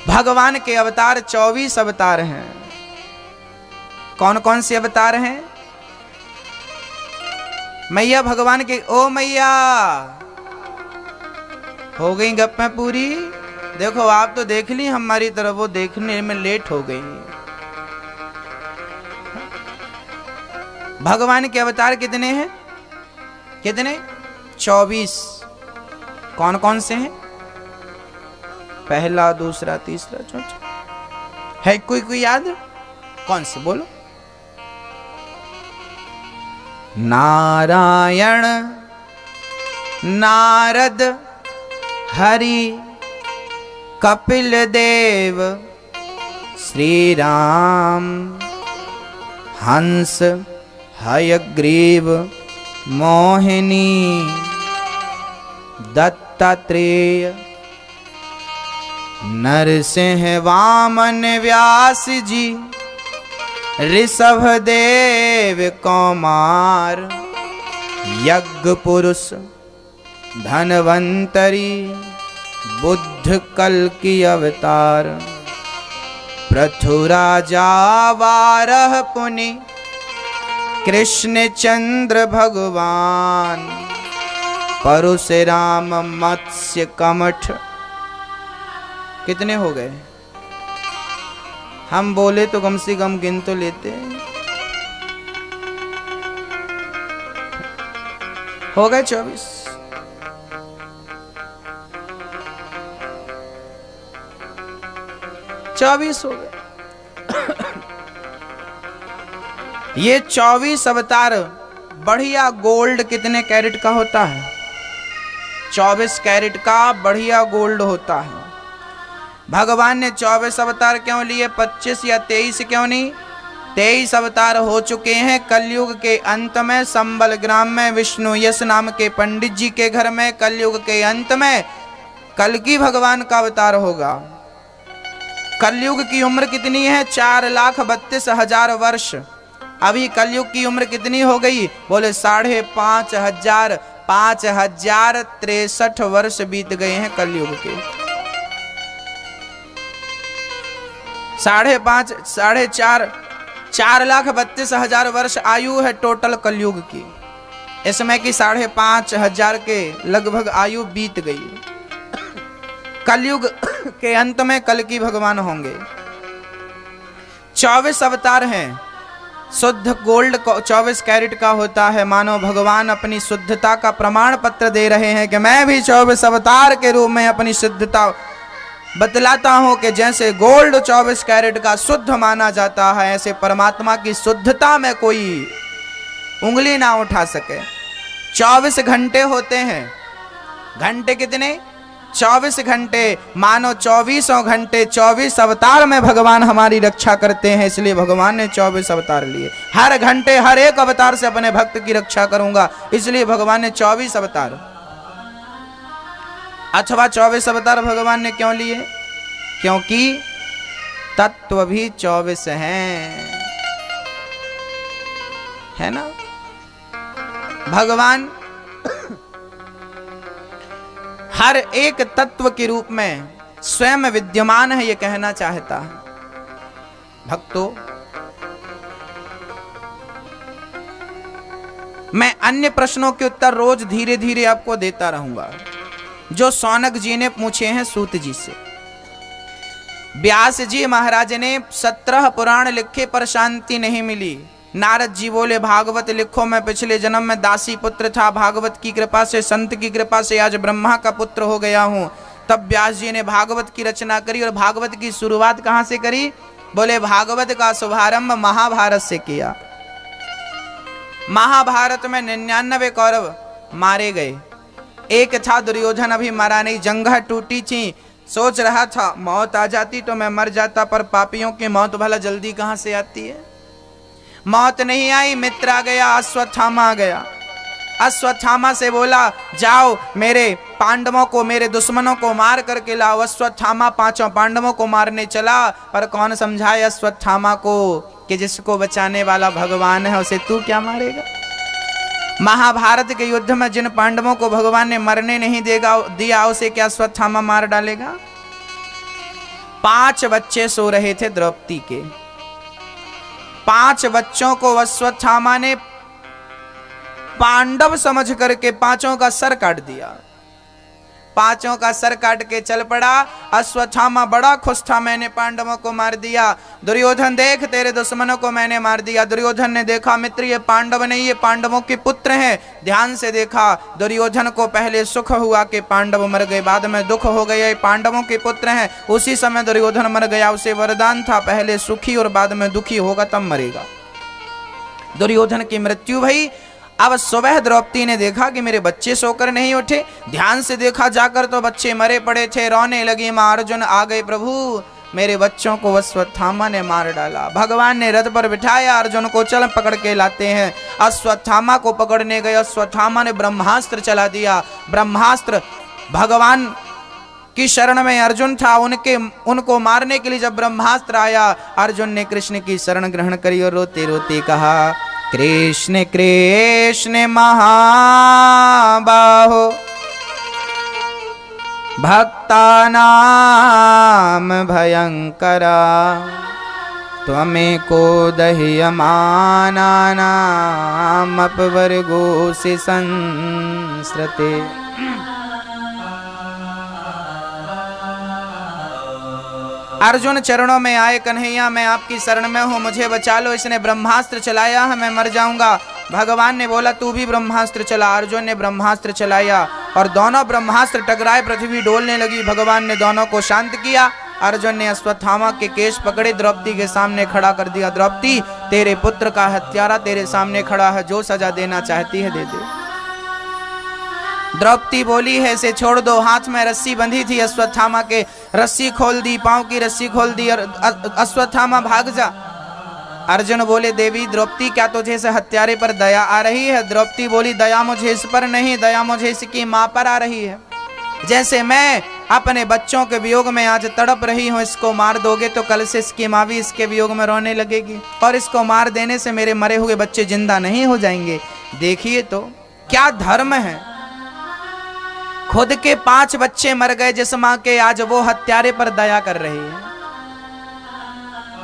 भगवान के अवतार 24 अवतार हैं। कौन कौन से अवतार हैं? मैया भगवान के, ओ मैया हो गई गप्पें पूरी। देखो आप तो देख ली हमारी तरफ, वो देखने में लेट हो गई। भगवान के अवतार कितने हैं? कितने? 24। कौन कौन से हैं? पहला, दूसरा, तीसरा, चौथा है कोई याद? कौन से बोलो? नारायण, नारद, हरि, कपिल देव, श्री राम, हंस, हयग्रीव, मोहिनी, दत्तात्रेय, नरसिंह, वामन, व्यास जी, ऋषभ देव, कौमार, यज्ञ पुरुष, धनवंतरी, बुद्ध कल्कि अवतार, पृथुराजा, वारह पुनि, कृष्ण चंद्र भगवान, परशुराम, मत्स्य, कमठ। कितने हो गए? हम बोले तो कम से कम गिन तो लेते। हो गए 24। हो गए। ये 24 अवतार बढ़िया गोल्ड कितने कैरेट का होता है? 24 कैरेट का बढ़िया गोल्ड होता है। भगवान ने 24 अवतार क्यों लिए? 25 या 23 क्यों नहीं? 23 अवतार हो चुके हैं। कलयुग के अंत में संबल ग्राम में विष्णु यश नाम के पंडित जी के घर में कलयुग के अंत में कल्कि भगवान का अवतार होगा। कलयुग की उम्र कितनी है? 4,32,000 वर्ष। अभी कलयुग की उम्र कितनी हो गई? बोले 5,500, 5,063 वर्ष बीत गए हैं कलयुग के। 4,32,000 वर्ष आयु है टोटल कलयुग की। इसमें की 5,500 के लगभग आयु बीत गई। कलयुग के अंत में कल्कि भगवान होंगे। 24 अवतार हैं। शुद्ध गोल्ड 24 कैरेट का होता है। मानो भगवान अपनी शुद्धता का प्रमाण पत्र दे रहे हैं कि मैं भी 24 अवतार के रूप में अपनी शुद्धता बतलाता हूं कि जैसे गोल्ड 24 कैरेट का शुद्ध माना जाता है, ऐसे परमात्मा की शुद्धता में कोई उंगली ना उठा सके। 24 घंटे होते हैं। घंटे कितने? 24 घंटे। मानो 24 घंटे 24 अवतार में भगवान हमारी रक्षा करते हैं, इसलिए भगवान ने 24 अवतार लिए। हर घंटे हर एक अवतार से अपने भक्त की रक्षा करूंगा, इसलिए भगवान ने 24 अवतार। अथवा 24 अवतार भगवान ने क्यों लिए? क्योंकि तत्व भी 24 हैं, है ना। भगवान हर एक तत्व के रूप में स्वयं विद्यमान है, ये कहना चाहता है। भक्तों, मैं अन्य प्रश्नों के उत्तर रोज धीरे धीरे आपको देता रहूंगा, जो सौनक जी ने पूछे हैं सूत जी से। व्यास जी महाराज ने 17 पुराण लिखे पर शांति नहीं मिली। नारद जी बोले भागवत लिखो, मैं पिछले जन्म में दासी पुत्र था, भागवत की कृपा से, संत की कृपा से आज ब्रह्मा का पुत्र हो गया हूं। तब व्यास जी ने भागवत की रचना करी। और भागवत की शुरुआत कहां से करी? बोले भागवत का शुभारंभ महाभारत से किया। महाभारत में 99 कौरव मारे गए, एक था दुर्योधन अभी मरा नहीं। जंघा टूटी थी, सोच रहा था मौत आ जाती तो मैं मर जाता, पर पापियों की मौत भला जल्दी कहां से आती है। मौत नहीं आई, मित्र आ गया, अश्वत्थामा आ गया। अश्वत्थामा से बोला जाओ मेरे पांडवों को, मेरे दुश्मनों को मार करके लाओ। अश्वत्थामा 5 पांडवों को मारने चला, पर कौन समझाए अश्वत्थामा को कि जिसको बचाने वाला भगवान है उसे तू क्या मारेगा। महाभारत के युद्ध में जिन पांडवों को भगवान ने मरने नहीं दिया, उसे क्या अश्वत्थामा मार डालेगा। 5 बच्चे सो रहे थे द्रौपदी के। 5 बच्चों को अश्वत्थामा ने पांडव समझ करके 5 का सर काट दिया। 5 का सर काट के चल पड़ा। अश्वत्थामा बड़ा खुश था, मैंने पांडवों को मार दिया। दुर्योधन देख, तेरे दुश्मनों को मैंने मार दिया। दुर्योधन ने देखा मित्र ये पांडव नहीं, ये पांडवों के पुत्र हैं। ध्यान से देखा, दुर्योधन को पहले सुख हुआ कि पांडव मर गए, बाद में दुख हो गया ये पांडवों के पुत्र हैं। उसी समय दुर्योधन मर गया, उसे वरदान था पहले सुखी और बाद में दुखी होगा तब मरेगा। दुर्योधन की मृत्यु भई। अब सुबह द्रौपदी ने देखा कि मेरे बच्चे सोकर नहीं उठे। ध्यान से देखा जाकर तो बच्चे मरे पड़े थे। रोने लगी मां। अर्जुन आ गए, प्रभु मेरे बच्चों को अश्वत्थामा ने मार डाला। भगवान ने रथ पर बिठाया, अर्जुन को चल पकड़ के लाते हैं। अश्वत्थामा को पकड़ने गए, अश्वत्थामा ने ब्रह्मास्त्र चला दिया। ब्रह्मास्त्र, भगवान की शरण में अर्जुन था, उनको मारने के लिए जब ब्रह्मास्त्र आया, अर्जुन ने कृष्ण की शरण ग्रहण करी और रोते रोते कहा, कृष्ण कृष्ण महाबाहो भक्तानां भयंकरा त्वमेको दह्यमानानाम् अपवर्गोऽसि संसृते। अर्जुन चरणों में आए, कन्हैया मैं आपकी शरण में हूँ, मुझे बचा लो। इसने ब्रह्मास्त्र चलाया है, मैं मर जाऊंगा। भगवान ने बोला तू भी ब्रह्मास्त्र चला। अर्जुन ने ब्रह्मास्त्र चलाया और दोनों ब्रह्मास्त्र टकराए, पृथ्वी डोलने लगी। भगवान ने दोनों को शांत किया। अर्जुन ने अश्वत्थामा के केश पकड़े, द्रौपदी के सामने खड़ा कर दिया। द्रौपदी तेरे पुत्र का हत्यारा तेरे सामने खड़ा है, जो सजा देना चाहती है दे दे। द्रौपदी बोली है इसे छोड़ दो। हाथ में रस्सी बंधी थी अश्वत्थामा के, रस्सी खोल दी, पांव की रस्सी खोल दी और अश्वत्थामा भाग जा। अर्जुन बोले देवी द्रौपदी क्या तुझे इस हत्यारे पर दया आ रही है? द्रौपदी बोली दया मुझे इस पर नहीं, दया मुझे इसकी मां पर आ रही है। जैसे मैं अपने बच्चों के वियोग में आज तड़प रही हूं, इसको मार दोगे तो कल से इसकी मां भी इसके वियोग में रोने लगेगी और इसको मार देने से मेरे मरे हुए बच्चे जिंदा नहीं हो जाएंगे। देखिए तो क्या धर्म है। खुद के 5 बच्चे मर गए जिस मां के, आज वो हत्यारे पर दया कर रही है।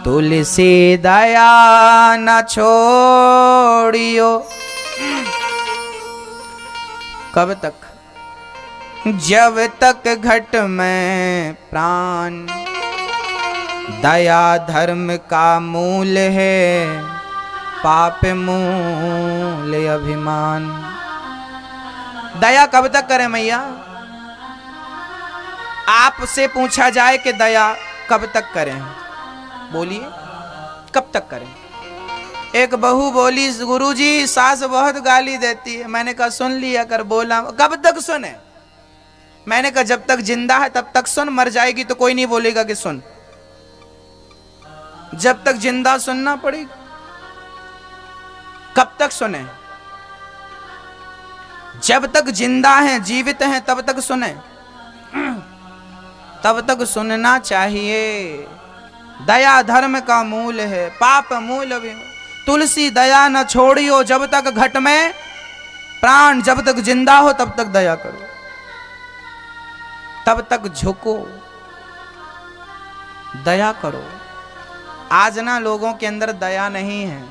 तुलसी दया न छोड़ियो कब तक, जब तक घट में प्राण। दया धर्म का मूल है, पाप मूल अभिमान। दया कब तक करें मैया? आपसे पूछा जाए कि दया कब तक करें, बोलिए कब तक करें? एक बहू बोली गुरुजी सास बहुत गाली देती है। मैंने कहा सुन लिया कर। बोला कब तक सुने? मैंने कहा जब तक जिंदा है तब तक सुन, मर जाएगी तो कोई नहीं बोलेगा कि सुन। जब तक जिंदा सुनना पड़ेगा। कब तक सुने? जब तक जिंदा हैं, जीवित हैं तब तक सुने, तब तक सुनना चाहिए। दया धर्म का मूल है, पाप मूल भी। तुलसी दया न छोड़ियो जब तक घट में प्राण। जब तक जिंदा हो तब तक दया करो, तब तक झुको, दया करो। आज ना लोगों के अंदर दया नहीं है।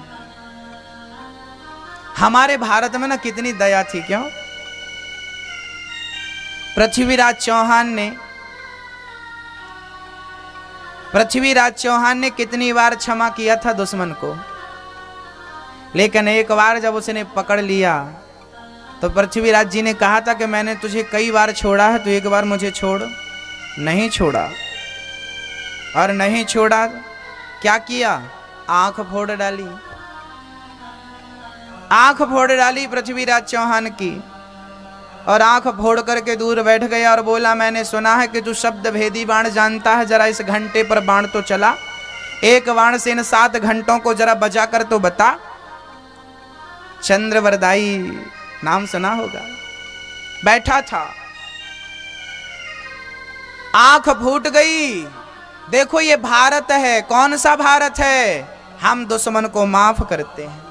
हमारे भारत में ना कितनी दया थी, क्यों? पृथ्वीराज चौहान ने कितनी बार क्षमा किया था दुश्मन को, लेकिन एक बार जब उसने पकड़ लिया तो पृथ्वीराज जी ने कहा था कि मैंने तुझे कई बार छोड़ा है, तो एक बार मुझे छोड़। नहीं छोड़ा, और नहीं छोड़ा क्या किया? आंख फोड़ डाली। आंख फोड़ डाली पृथ्वीराज चौहान की, और आंख फोड़ करके दूर बैठ गया और बोला मैंने सुना है कि तू शब्द भेदी बाण जानता है, जरा इस घंटे पर बाण तो चला। एक बाण से इन 7 घंटों को जरा बजा कर तो बता। चंद्रवरदाई नाम सुना होगा, बैठा था, आंख फूट गई। देखो ये भारत है, कौन सा भारत है? हम दुश्मन को माफ करते हैं,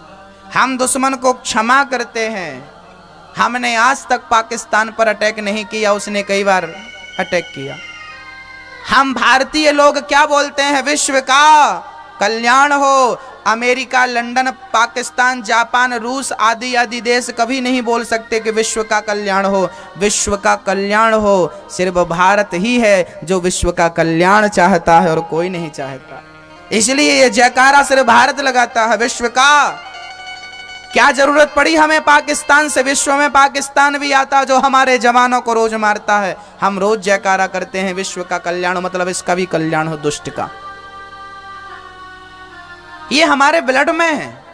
हम दुश्मन को क्षमा करते हैं। हमने आज तक पाकिस्तान पर अटैक नहीं किया, उसने कई बार अटैक किया। हम भारतीय लोग क्या बोलते हैं? विश्व का कल्याण हो। अमेरिका, लंदन, पाकिस्तान, जापान, रूस आदि आदि देश कभी नहीं बोल सकते कि विश्व का कल्याण हो। विश्व का कल्याण हो सिर्फ भारत ही है जो विश्व का कल्याण चाहता है और कोई नहीं चाहता। इसलिए ये जयकारा सिर्फ भारत लगाता है। विश्व का क्या जरूरत पड़ी हमें पाकिस्तान से? विश्व में पाकिस्तान भी आता जो हमारे जवानों को रोज मारता है। हम रोज जयकारा करते हैं विश्व का कल्याण, मतलब इसका भी कल्याण हो दुष्ट का। ये हमारे ब्लड में है,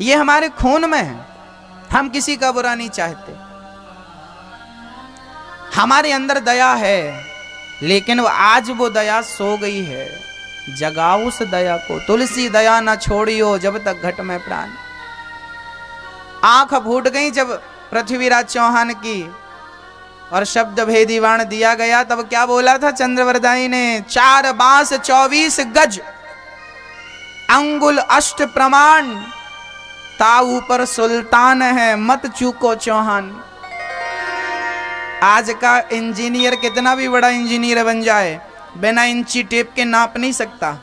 ये हमारे खून में है। हम किसी का बुरा नहीं चाहते। हमारे अंदर दया है, लेकिन आज वो दया सो गई है। जगाओ उस दया को। तुलसी दया ना छोड़ियो जब तक घट में प्राण। आंख फूट गई जब पृथ्वीराज चौहान की और शब्द भेदी वाण दिया गया, तब क्या बोला था चंद्रवरदाई ने? 4 बांस 24 गज अंगुल अष्ट प्रमाण, ताऊ पर सुल्तान है मत चूको चौहान। आज का इंजीनियर कितना भी बड़ा इंजीनियर बन जाए, बिना इंची टेप के नाप नहीं सकता,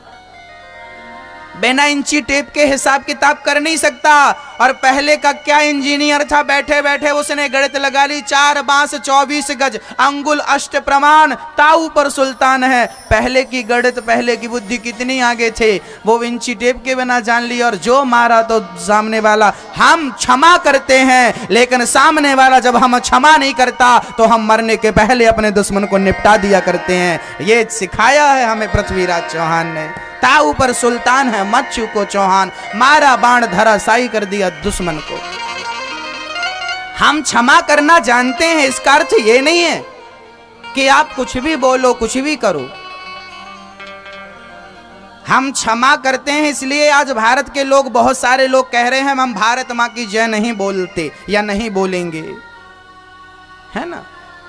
बिना इंची टेप के हिसाब किताब कर नहीं सकता। और पहले का क्या इंजीनियर था, बैठे बैठे उसने गणित लगा ली। 4 बांस 24 गज अंगुल अष्ट प्रमाण, ताऊ पर सुल्तान है। पहले की गणित, पहले की बुद्धि कितनी आगे थे, वो इंची टेप के बिना जान ली। और जो मारा तो सामने वाला, हम क्षमा करते हैं, लेकिन सामने वाला जब हम क्षमा नहीं करता तो हम मरने के पहले अपने दुश्मन को निपटा दिया करते हैं। ये सिखाया है हमें पृथ्वीराज चौहान ने। ताऊ पर सुल्तान है मत चूको चौहान, मारा बाण धराशायी कर दिया दुश्मन को। हम क्षमा करना जानते हैं, इसका अर्थ ये नहीं है कि आप कुछ भी बोलो कुछ भी करो। हम क्षमा करते हैं, इसलिए आज भारत के लोग, बहुत सारे लोग कह रहे हैं हम भारत मां की जय नहीं बोलते या नहीं बोलेंगे, है ना।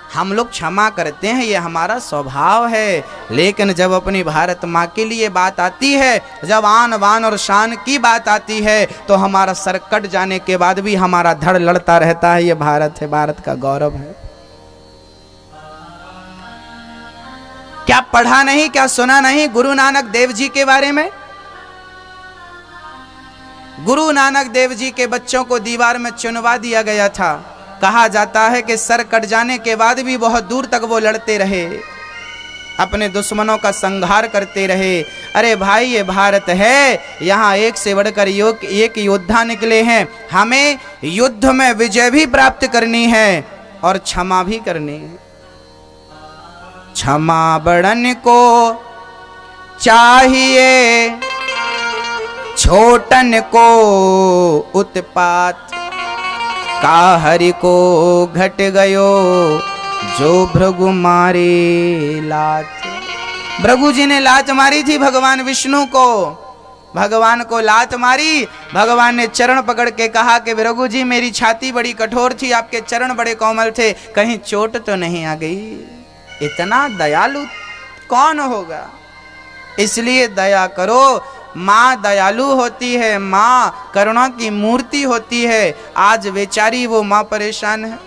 हम लोग क्षमा करते हैं, ये हमारा स्वभाव है। लेकिन जब अपनी भारत माँ के लिए बात आती है, जब आन बान और शान की बात आती है, तो हमारा सर कट जाने के बाद भी हमारा धड़ लड़ता रहता है। ये भारत है, भारत का गौरव है। क्या पढ़ा नहीं, क्या सुना नहीं गुरु नानक देव जी के बारे में? गुरु नानक देव जी के बच्चों को दीवार में चुनवा दिया गया था। कहा जाता है कि सर कट जाने के बाद भी बहुत दूर तक वो लड़ते रहे, अपने दुश्मनों का संहार करते रहे। अरे भाई, ये भारत है, यहाँ एक से बढ़कर एक योद्धा निकले हैं। हमें युद्ध में विजय भी प्राप्त करनी है और क्षमा भी करनी है। क्षमा बड़न को चाहिए, छोटन को उत्पात, का हरि को घट गयो जो भृगु मारे लात। भृगु जी ने लात मारी थी भगवान विष्णु को, भगवान को लात मारी। भगवान ने चरण पकड़ के कहा कि भृगु जी, मेरी छाती बड़ी कठोर थी, आपके चरण बड़े कोमल थे, कहीं चोट तो नहीं आ गई? इतना दयालु कौन होगा? इसलिए दया करो। माँ दयालु होती है, माँ करुणा की मूर्ति होती है। आज बेचारी वो माँ परेशान है।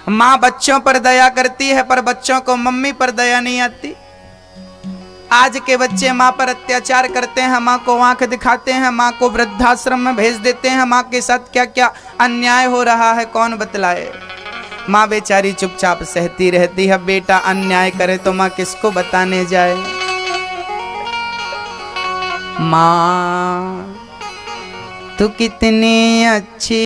माँ बच्चों पर दया करती है, पर बच्चों को मम्मी पर दया नहीं आती। आज के बच्चे माँ पर अत्याचार करते हैं, माँ को आंख दिखाते हैं, माँ को वृद्धाश्रम में भेज देते हैं। माँ के साथ क्या क्या अन्याय हो रहा है कौन बतलाए? माँ बेचारी चुपचाप सहती रहती है। बेटा अन्याय करे तो माँ किसको बताने जाए? माँ तू कितनी अच्छी